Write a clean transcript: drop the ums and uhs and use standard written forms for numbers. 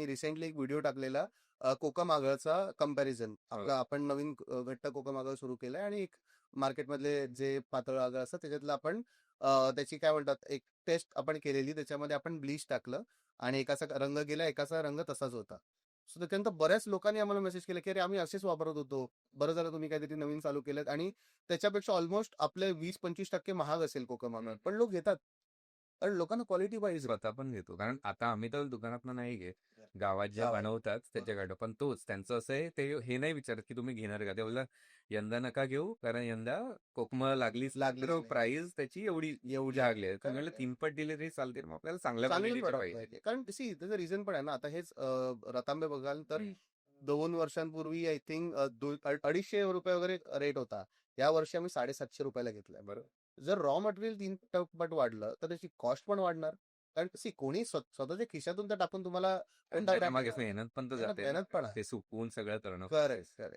Recently एक video टाकलेला कोकमागळचा comparison. आपण नवीन घट्ट कोकमागळ सुरू केलाय आणि एक मार्केटमधले जे पातळ आगळ असतात त्याच्यातलं आपण त्याची काय म्हणतात एक टेस्ट आपण केलेली. त्याच्यामध्ये आपण ब्लीच टाकलं आणि एकाचा रंग गेला, एकाचा रंग तसाच होता. सो त्याच्यानंतर बऱ्याच लोकांनी आम्हाला मेसेज केला की अरे आम्ही असेच वापरत होतो, बरं झालं तुम्ही काहीतरी नवीन चालू केलं. आणि त्याच्यापेक्षा ऑलमोस्ट आपले 20-25% महाग असेल कोकमागळ, पण लोक घेतात कारण लोकांना क्वालिटी पाहिजे. स्वतः पण घेतो, कारण आता आम्ही तर दुकानात नाही घेत, गावात ज्या बनवतात त्याच्याकडं. पण तोच त्यांचं असं आहे, ते हे नाही विचारत की तुम्ही घेणार का. ते बोलला यंदा नका घेऊ, कारण यंदा कोकमं लागलीच नाही. प्राइस त्याची एवढी एवढी लागली आहे. तुम्हाला 3 पट दिले तरी चालते, मग आपल्याला चांगल्या चांगली क्वालिटीचे प्रॉडक्ट पाहिजे. पाहिजे. कारण सी त्याचं रिझन पण आहे ना. आता हेच रतांबे बघाल तर 2 वर्षांपूर्वी आय थिंक 250 रुपये वगैरे रेट होता. या वर्षी आम्ही 750 रुपयाला घेतलाय. बरोबर. जर रॉ मटेरियल 3 पट वाढलं तर त्याची कॉस्ट पण वाढणार. कारण सी कोणी स्वतःच्या खिशातून तर टाकून तुम्हाला आणि त्याच्या मागे मेहनत पण तर जाते ना. मेहनत पण आहे. ते सुकवून सगळं करणं. Correct correct.